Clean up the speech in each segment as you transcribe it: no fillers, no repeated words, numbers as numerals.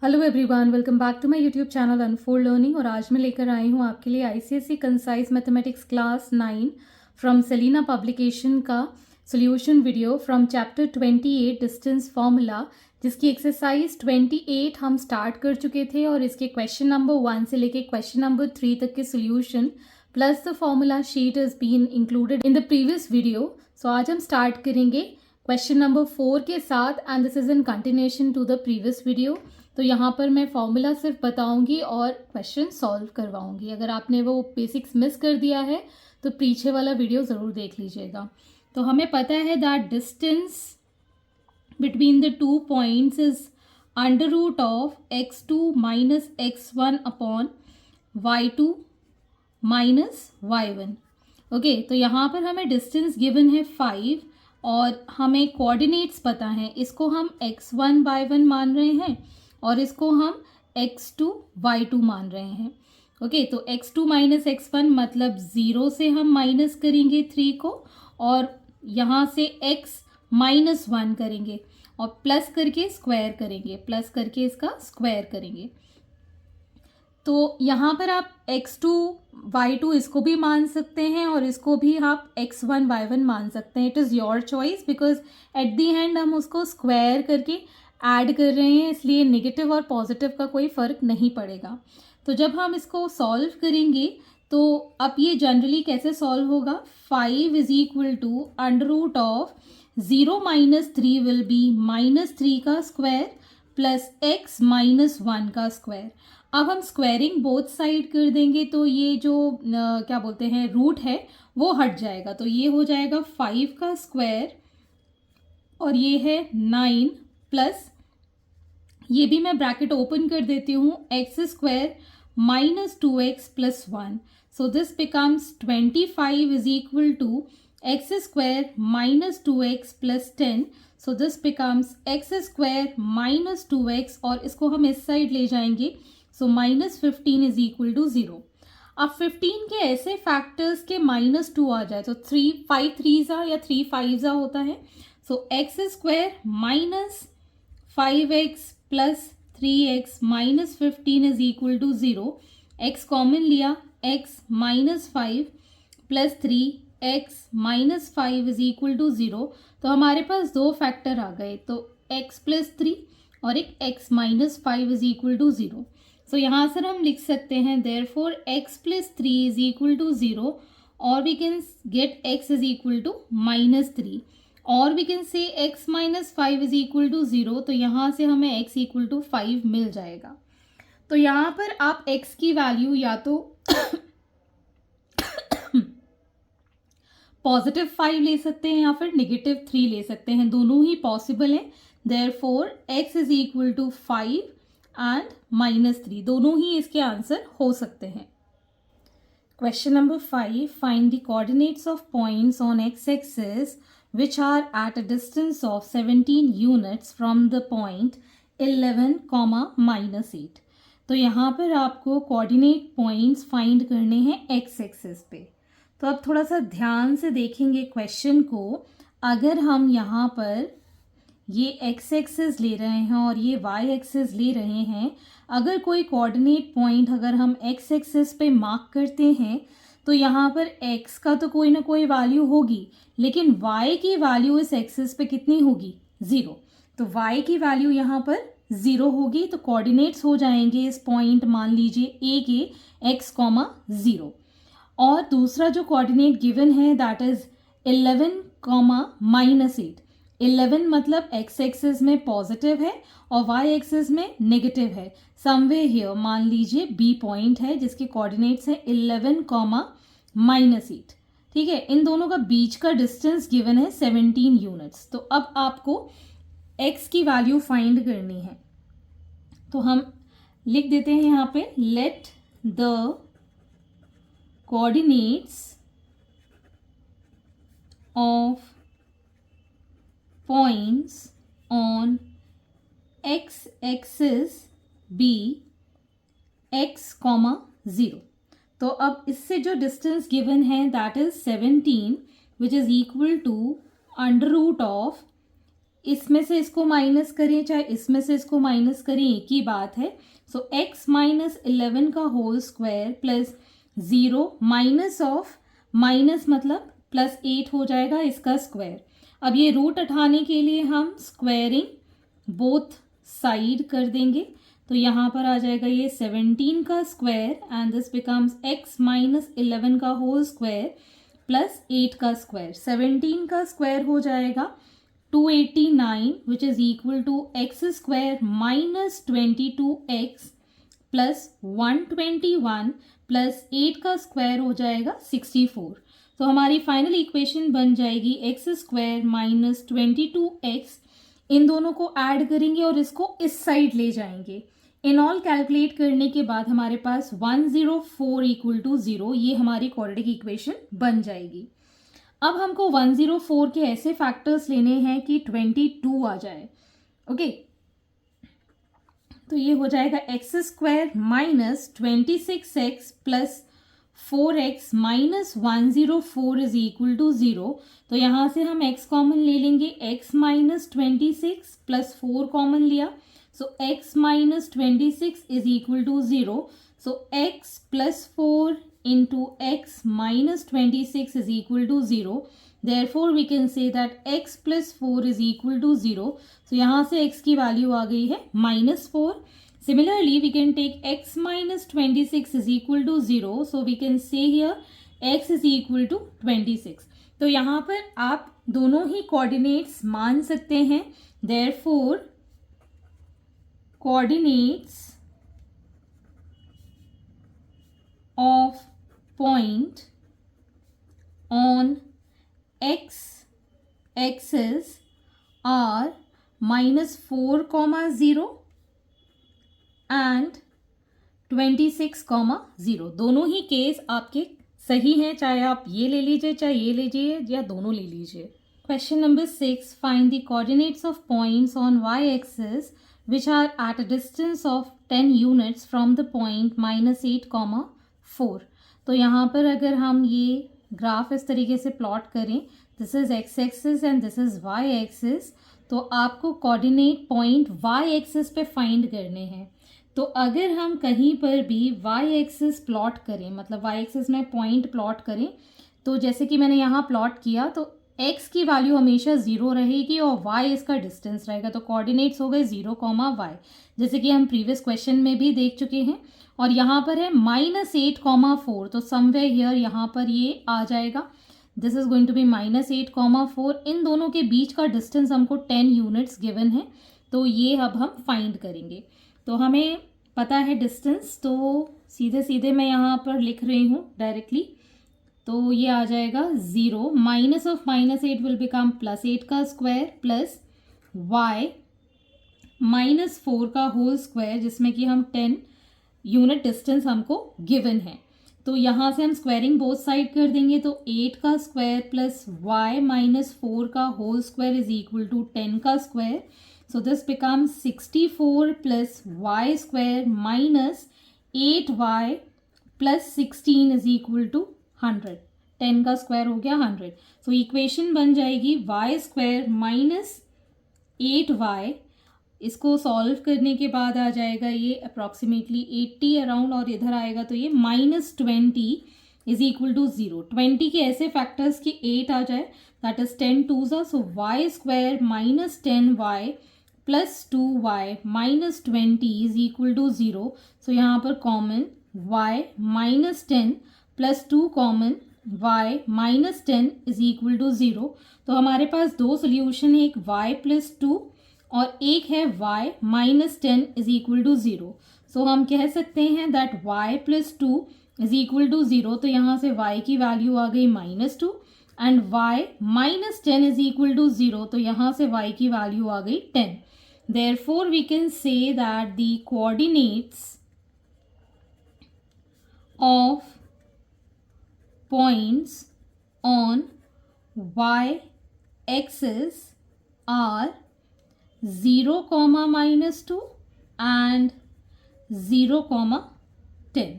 Hello everyone, welcome back to my YouTube channel Unfold Learning. और आज मैं लेकर आई हूँ आपके लिए ICSE concise mathematics class 9 from Selina publication का solution video from chapter 28 distance formula, जिसकी एक्सरसाइज 28 हम स्टार्ट कर चुके थे और इसके क्वेश्चन नंबर 1 से लेके क्वेश्चन नंबर 3 तक के solution plus the formula sheet is been included in the previous video. So आज हम स्टार्ट करेंगे क्वेश्चन नंबर 4 के साथ and this is in continuation to the previous video. तो यहाँ पर मैं फॉर्मूला सिर्फ बताऊंगी और क्वेश्चन सॉल्व करवाऊंगी। अगर आपने वो बेसिक्स मिस कर दिया है तो पीछे वाला वीडियो ज़रूर देख लीजिएगा। तो हमें पता है that distance between the two points is under root of x2 minus x1 upon y2 minus y1। Okay, तो यहाँ पर हमें डिस्टेंस गिवन है 5 और हमें कोऑर्डिनेट्स पता हैं। इसको हम x1 y1 मान रहे हैं और इसको हम x2 y2 मान रहे हैं। ओके, तो x2 माइनस x1 मतलब 0 से हम माइनस करेंगे 3 को और यहाँ से x माइनस 1 करेंगे और प्लस करके स्क्वायर करेंगे, प्लस करके इसका स्क्वायर करेंगे। तो यहाँ पर आप x2 y2 इसको भी मान सकते हैं और इसको भी आप x1 y1 मान सकते हैं। It is your choice because at the and हम उसको स्क्वायर करके ऐड कर रहे हैं, इसलिए नेगेटिव और पॉजिटिव का कोई फ़र्क नहीं पड़ेगा। तो जब हम इसको सॉल्व करेंगे तो अब ये जनरली कैसे सॉल्व होगा, 5 is equal to under root of 0 minus 3 will be -3 का स्क्वायर प्लस x माइनस 1 का स्क्वायर। अब हम स्क्वायरिंग बोथ साइड कर देंगे तो ये जो क्या बोलते हैं रूट है वो हट जाएगा। तो ये हो जाएगा 5 का स्क्वायर और ये है 9 प्लस ये भी मैं ब्रैकेट ओपन कर देती हूँ x square minus 2x plus 1। So this becomes 25 is equal to x square minus 2x plus 10। So this becomes x square minus 2x और इसको हम इस साइड ले जाएंगे। So minus 15 is equal to 0। अब 15 के ऐसे फैक्टर्स के -2 आ जाए तो 5 3 या 3 5 होता है। So x square minus 5x plus 3x minus 15 is equal to 0। x common लिया, x minus 5 plus 3x minus 5 is equal to 0। तो हमारे पास दो फैक्टर आ गए, तो x प्लस 3 और एक x minus 5 is equal to 0। So यहाँ से हम लिख सकते हैं therefore x plus 3 is equal to 0 और we can get x is equal to -3 और we can say x minus 5 is equal to 0। तो यहाँ से हमें x इक्वल टू 5 मिल जाएगा। तो यहाँ पर आप x की वैल्यू या तो पॉजिटिव 5 ले सकते हैं या फिर नेगेटिव 3 ले सकते हैं, दोनों ही पॉसिबल है। Therefore x is equal to 5 and -3 दोनों ही इसके आंसर हो सकते हैं। Question number 5, find the coordinates of points on x axis which are at a distance of 17 units from the point 11, -8। तो यहाँ पर आपको कोऑर्डिनेट पॉइंट्स फाइंड करने हैं x एक्सिस पे। तो अब थोड़ा सा ध्यान से देखेंगे क्वेश्चन को। अगर हम यहाँ पर ये x एक्सिस ले रहे हैं और ये y एक्सिस ले रहे हैं, अगर कोई कोऑर्डिनेट पॉइंट अगर हम x एक्सिस पे मार्क करते हैं तो यहाँ पर x का तो कोई ना कोई वैल्यू होगी, लेकिन y की वैल्यू इस एक्सिस पे कितनी होगी, 0। तो y की वैल्यू यहाँ पर 0 होगी। तो कोऑर्डिनेट्स हो जाएंगे इस पॉइंट, मान लीजिए a के x, 0 और दूसरा जो कोऑर्डिनेट गिवन है दैट इज 11, -8। 11 मतलब x एक्सिस में पॉजिटिव है और y एक्सिस में नेगेटिव है। समवेयर हियर मान लीजिए b पॉइंट है जिसके कोऑर्डिनेट्स है 11, -8। ठीक है, इन दोनों का बीच का डिस्टेंस गिवन है 17 यूनिट्स। तो अब आपको x की वैल्यू फाइंड करनी है, तो हम लिख देते हैं यहाँ पे let the coordinates of points on x axis be x, 0। तो अब इससे जो डिस्टेंस गिवन है that is 17 which is equal to under root of इसमें से इसको माइनस करें चाहे इसमें से इसको माइनस करें एक ही बात है। सो x माइनस 11 का whole square plus 0 minus of minus मतलब प्लस 8 हो जाएगा इसका स्क्वायर। अब ये रूट उठाने के लिए हम स्क्वायरिंग बोथ साइड कर देंगे, तो यहाँ पर आ जाएगा ये 17 का square and this becomes x minus 11 का होल स्क्वायर प्लस 8 का स्क्वायर। 17 का स्क्वायर हो जाएगा 289 which is equal to x square minus 22x plus 121 plus 8 का स्क्वायर हो जाएगा 64। तो हमारी फाइनल इक्वेशन बन जाएगी एक्स स्क्वायर माइनस 22x। इन दोनों को ऐड करेंगे और इसको इस साइड ले जाएंगे। इन ऑल कैलकुलेट करने के बाद हमारे पास 104 इक्वल टू 0, ये हमारी क्वाड्रेटिक इक्वेशन बन जाएगी। अब हमको 104 के ऐसे फैक्टर्स लेने हैं कि 22 आ जाए। ओके, तो ये हो जाएगा x square minus 26x plus 4x minus 104 is equal to 0। तो यहाँ से हम x कॉमन ले लेंगे, x माइनस 26 प्लस 4 कॉमन लिया, so x minus 26 is equal to 0. So x plus 4 into x minus 26 is equal to 0. Therefore we can say that x plus 4 is equal to 0. So यहाँ से x की value आ गई है -4. Similarly we can take x minus 26 is equal to 0. So we can say here x is equal to 26. तो यहाँ पर आप दोनों ही कोऑर्डिनेट्स मान सकते हैं। Therefore coordinates of point on x axis are -4, 0 and 26, 0। दोनों ही केस आपके सही हैं, चाहे आप ये ले लीजिए चाहे ये लीजिए या दोनों ले लीजिए। Question number 6, find the coordinates of points on y axis which are at a distance of 10 units from the point -8, 4। तो यहाँ पर अगर हम ये ग्राफ इस तरीके से प्लॉट करें, this is x axis and this is y axis, तो आपको कोऑर्डिनेट पॉइंट y एक्सिस पे फाइंड करने हैं। तो अगर हम कहीं पर भी y एक्सिस प्लॉट करें, मतलब y एक्सिस में पॉइंट प्लॉट करें, तो जैसे कि मैंने यहाँ प्लॉट किया तो x की वैल्यू हमेशा 0 रहेगी और y इसका डिस्टेंस रहेगा। तो कोऑर्डिनेट्स हो गए 0, y, जैसे कि हम प्रीवियस क्वेश्चन में भी देख चुके हैं। और यहाँ पर है -8, 4, तो समवेयर हियर यहाँ पर ये आ जाएगा। This is going to be -8, 4। इन दोनों के बीच का डिस्टेंस हमको 10 यूनिट्स गिवन है, तो ये अब हम फाइंड करेंगे। तो हमें पता है डिस्टेंस, तो सीधे सीधे मैं यहाँ पर लिख रही हूँ डायरेक्टली। तो ये आ जाएगा 0, माइनस ऑफ -8 विल बिकम +8 का स्क्वायर प्लस y -4 का होल स्क्वायर, जिसमें कि हम 10 यूनिट डिस्टेंस हमको गिवन है। तो यहाँ से हम स्क्वायरिंग बोथ साइड कर देंगे, तो 8 का स्क्वायर प्लस y -4 का whole square is equal to 10 का square. So this becomes 64 plus y square minus 8y plus 16 is equal to 100। 10 का स्क्वायर हो गया 100। सो इक्वेशन बन जाएगी y स्क्वायर माइनस 8y। इसको सॉल्व करने के बाद आ जाएगा ये अप्रॉक्सीमेटली 80 अराउंड, और इधर आएगा तो ये -20 इज इक्वल टू 0। 20 के ऐसे फैक्टर्स कि 8 आ जाए, that is 10 2s, so y square minus 10y plus 2y minus 20 is equal to 0। So यहाँ पर common y minus 10 plus 2 common y minus 10 is equal to 0। तो हमारे पास दो सोल्यूशन है, एक y प्लस 2 और एक है y minus 10 is equal to 0। So हम कह सकते हैं that y plus 2 is equal to 0। तो यहाँ से y की वैल्यू आ गई -2 and y minus 10 is equal to 0। तो यहाँ से y की वैल्यू आ गई 10। Therefore we can say that the coordinates of points on y axis are 0, -2 and 0, 10।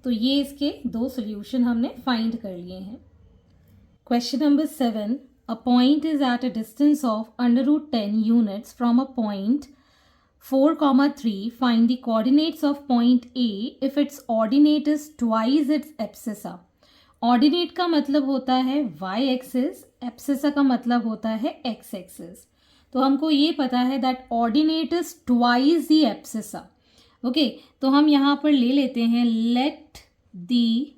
तो ये इसके दो सॉल्यूशन हमने फाइंड कर लिए हैं। Question number 7, a point is at a distance of under root 10 units from a point 4, 3. Find the coordinates of point A if its ordinate is twice its abscissa. Ordinate का मतलब होता है y axis, abscissa का मतलब होता है x axis. तो हमको ये पता है that ordinate is twice the abscissa. Okay, तो हम यहाँ पर ले लेते हैं let the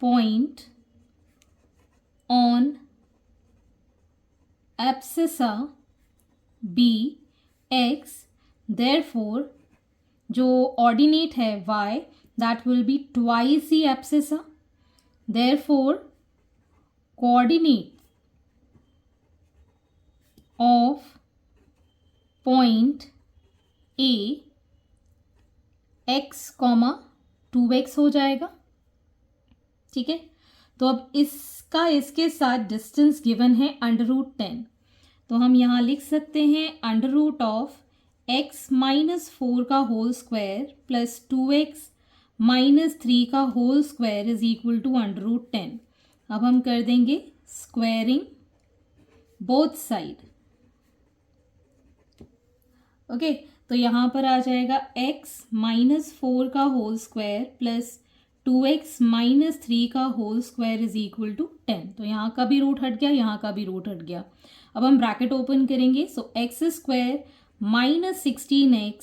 point on abscissa be x, therefore जो ऑर्डिनेट है y that will be twice the abscissa, therefore coordinate of point A x, 2x हो जाएगा. ठीक है, तो अब इसका इसके साथ डिस्टेंस गिवन है अंडर रूट 10, तो हम यहाँ लिख सकते हैं under root of x minus 4 का whole square plus 2x minus 3 का whole square is equal to under root 10. अब हम कर देंगे स्क्वायरिंग बोथ साइड. ओके, तो यहाँ पर आ जाएगा x माइनस 4 का whole square plus 2x minus 3 का whole square is equal to 10. तो यहाँ का भी रूट हट गया, यहाँ का भी रूट हट गया. अब हम ब्रैकेट ओपन करेंगे. So x square minus 8x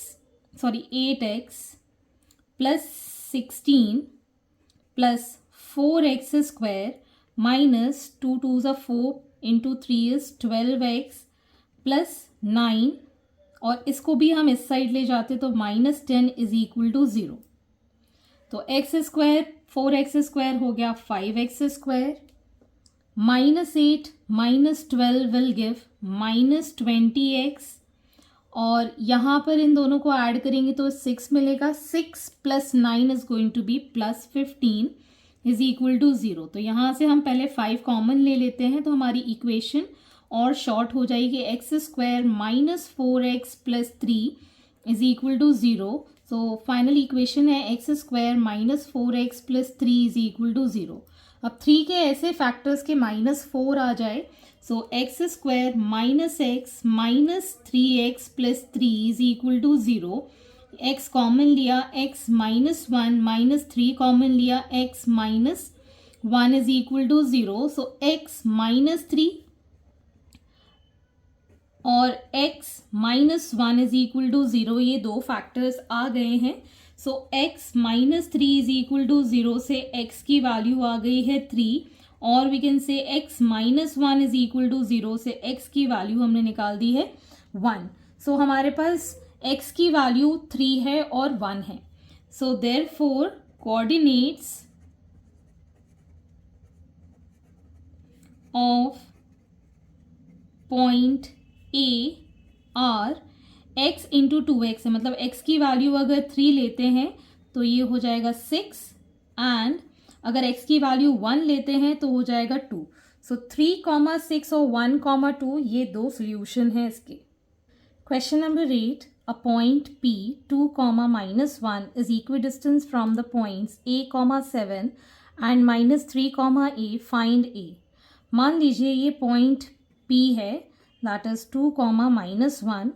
plus 16 plus 4x square minus 2 2 ज़ा 4 इंटू 3 इज 12x प्लस 9, और इसको भी हम इस साइड ले जाते तो माइनस 10 इज इक्वल टू 0. तो एक्स स्क्वायर 4x स्क्वायर हो गया 5x square minus 8 minus 12 will give minus 20x, और यहाँ पर इन दोनों को ऐड करेंगे तो 6 मिलेगा. 6 plus 9 is going to be plus 15 is equal to 0. तो यहाँ से हम पहले 5 कॉमन ले लेते हैं तो हमारी इक्वेशन और शॉर्ट हो जाएगी. X square minus 4x plus 3 is equal to 0. So final equation है x square minus 4x plus 3 is equal to 0. अब 3 के ऐसे फैक्टर्स के माइनस 4 आ जाए. So x square minus x minus 3x plus 3 is equal to 0. X common लिया, x minus 1 minus 3 common लिया, x minus 1 is equal to 0. So x minus 3 और x minus 1 is equal to 0, ये दो factors आ गए हैं. So x minus 3 is equal to 0 से x की वैल्यू आ गई है 3, और we can say x minus 1 is equal to 0 से x की वैल्यू हमने निकाल दी है 1. सो हमारे पास x की वैल्यू 3 है और 1 है. So therefore coordinates of point A are x into 2x है, मतलब x की वैल्यू अगर 3 लेते हैं तो ये हो जाएगा 6, एंड अगर x की वैल्यू 1 लेते हैं तो हो जाएगा 2. सो 3, 6 और 1, 2 ये दो सोल्यूशन है इसके. Question number 8. A point P 2, -1 is equidistance from the points A, 7 and -3, A. Find A. मान लीजिए ये पॉइंट P है दैट इज 2, -1,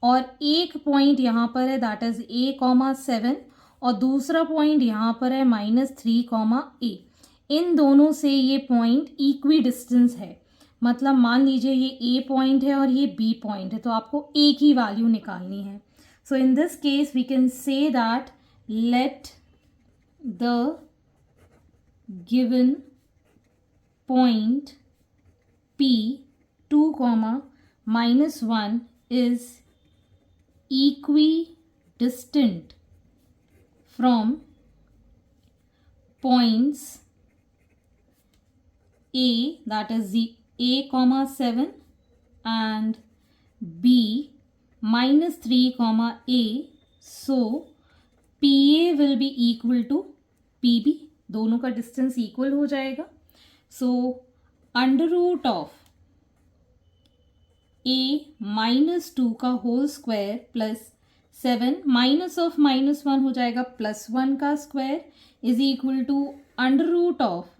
और एक पॉइंट यहाँ पर है दैट इज A, 7, और दूसरा पॉइंट यहाँ पर है -3, A. इन दोनों से ये पॉइंट इक्वी डिस्टेंस है, मतलब मान लीजिए ये A पॉइंट है और ये B पॉइंट है, तो आपको A की वैल्यू निकालनी है. So in this case we can say that let the given point P 2, -1 is equidistant from points A, that is the A, 7 and B -3, A. So PA will be equal to PB. दोनों का distance equal हो जाएगा. So under root of A -2 का whole square plus 7 minus of -1 हो जाएगा +1 का square is equal to under root of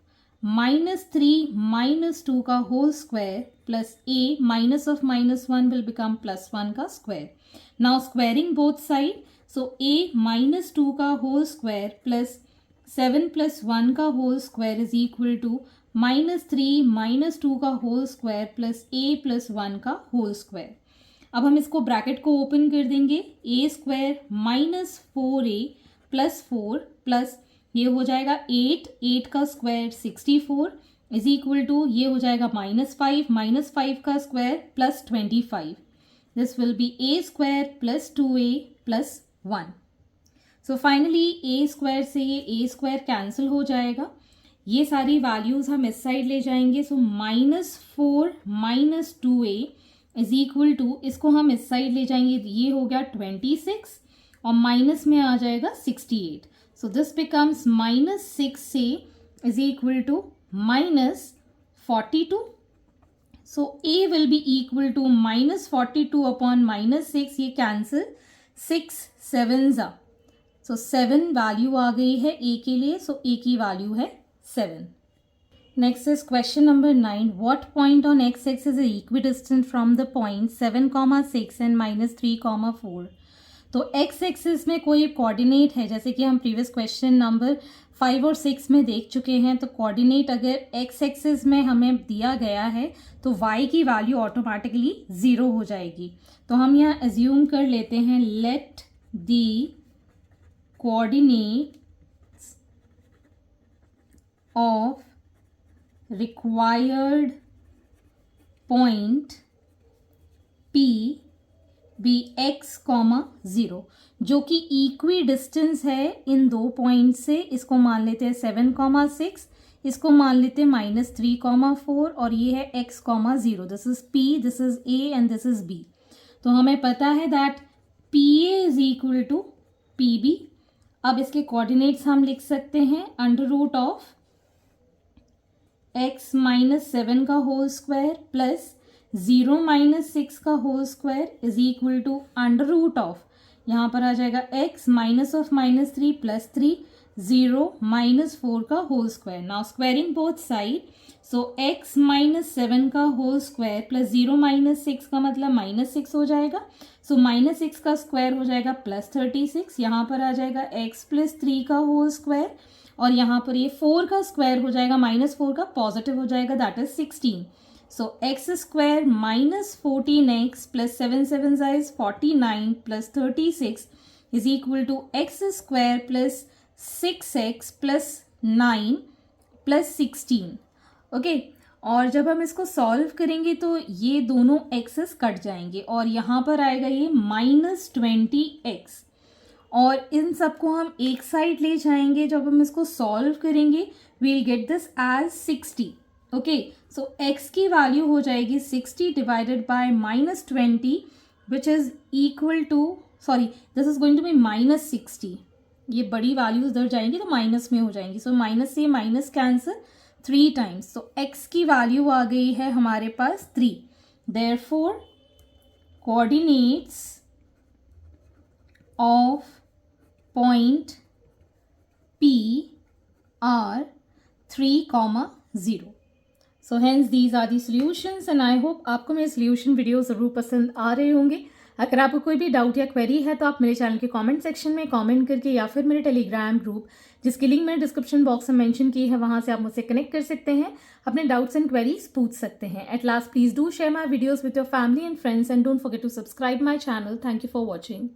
-3 -2 का whole square plus a minus of -1 will become +1 का square. Now squaring both side, so a -2 का whole square plus 7 + 1 का whole square is equal to -3 -2 का whole square plus a + 1 का whole square. अब हम इसको bracket को ओपन कर देंगे. a स्क्वायर -4a + 4 प्लस ये हो जाएगा 8 का स्क्वायर 64 इज इक्वल टू ये हो जाएगा -5 का square plus 25. This will be a square plus 2a plus 1. So finally a square से ये a स्क्वायर कैंसिल हो जाएगा. ये सारी वैल्यूज हम इस साइड ले जाएंगे. सो -4 -2a इज इक्वल टू, इसको हम इस साइड ले जाएंगे, ये हो गया 26 और माइनस में आ जाएगा 68. So this becomes -6a is equal to -42. So a will be equal to -42 upon -6. ये cancel, 6 7s are. So 7 value आ गई है a के लिए. So a की value है 7. Next is question number 9. What point on x-axis is equidistant from the point 7, 6 and -3, 4? तो x axis में कोई कोऑर्डिनेट है, जैसे कि हम प्रीवियस क्वेश्चन नंबर 5 और 6 में देख चुके हैं. तो कोऑर्डिनेट अगर एक्स एक्सिस में हमें दिया गया है तो वाई की वैल्यू ऑटोमेटिकली 0 हो जाएगी. तो हम यहाँ एज्यूम कर लेते हैं let the coordinates of required point P be x, 0 जो कि इक्वी डिस्टेंस है इन दो पॉइंट से. इसको मान लेते हैं 7, 6, इसको मान लेते हैं -3, 4 और ये है x, 0. This is p, this is a and this is b. तो हमें पता है that pa is equal to pb. अब इसके कोऑर्डिनेट्स हम लिख सकते हैं √of x -7 का होल स्क्वायर प्लस 0 - 6 का whole square is equal to √of, यहाँ पर आ जाएगा x माइनस ऑफ -3 प्लस 3 0 -4 का whole square. Now squaring both side, so x -7 का होल स्क्वायर प्लस 0 - 6 का मतलब -6 हो जाएगा. सो -6 का स्क्वायर हो जाएगा प्लस 36. यहाँ पर आ जाएगा x + 3 का होल स्क्वायर और यहाँ पर ये 4 का स्क्वायर हो जाएगा, -4 का पॉजिटिव हो जाएगा, that is 16. So x square minus 14x plus 7 7s is 49 plus 36 is equal to x square plus 6x plus 9 plus 16. Okay, और जब हम इसको सॉल्व करेंगे तो ये दोनों x's कट जाएंगे और यहाँ पर आएगा ये -20x और इन सबको हम एक साइड ले जाएंगे. जब हम इसको सॉल्व करेंगे we'll get this as 60. Okay, so x की वैल्यू हो जाएगी 60 divided by -20 which is equal to, sorry this is going to be -60. ये बड़ी वैल्यूज इधर जाएंगी तो माइनस में हो जाएंगी. सो माइनस से minus cancel 3 times. So x की वैल्यू आ गई है हमारे पास 3. Therefore coordinates of point P are 3, 0. So hence these are the solutions and I hope आपको मेरे सॉल्यूशन वीडियो ज़रूर पसंद आ रहे होंगे. अगर आपको कोई भी डाउट या क्वेरी है तो आप मेरे चैनल के कमेंट सेक्शन में कमेंट करके या फिर मेरे टेलीग्राम ग्रुप जिसकी लिंक मैंने डिस्क्रिप्शन बॉक्स में मेंशन की है वहाँ से आप मुझसे कनेक्ट कर सकते हैं, अपने डाउट्स एंड क्वेरीज पूछ सकते हैं. At last please do share my videos with your family and friends and don't forget to subscribe my channel. Thank you for watching.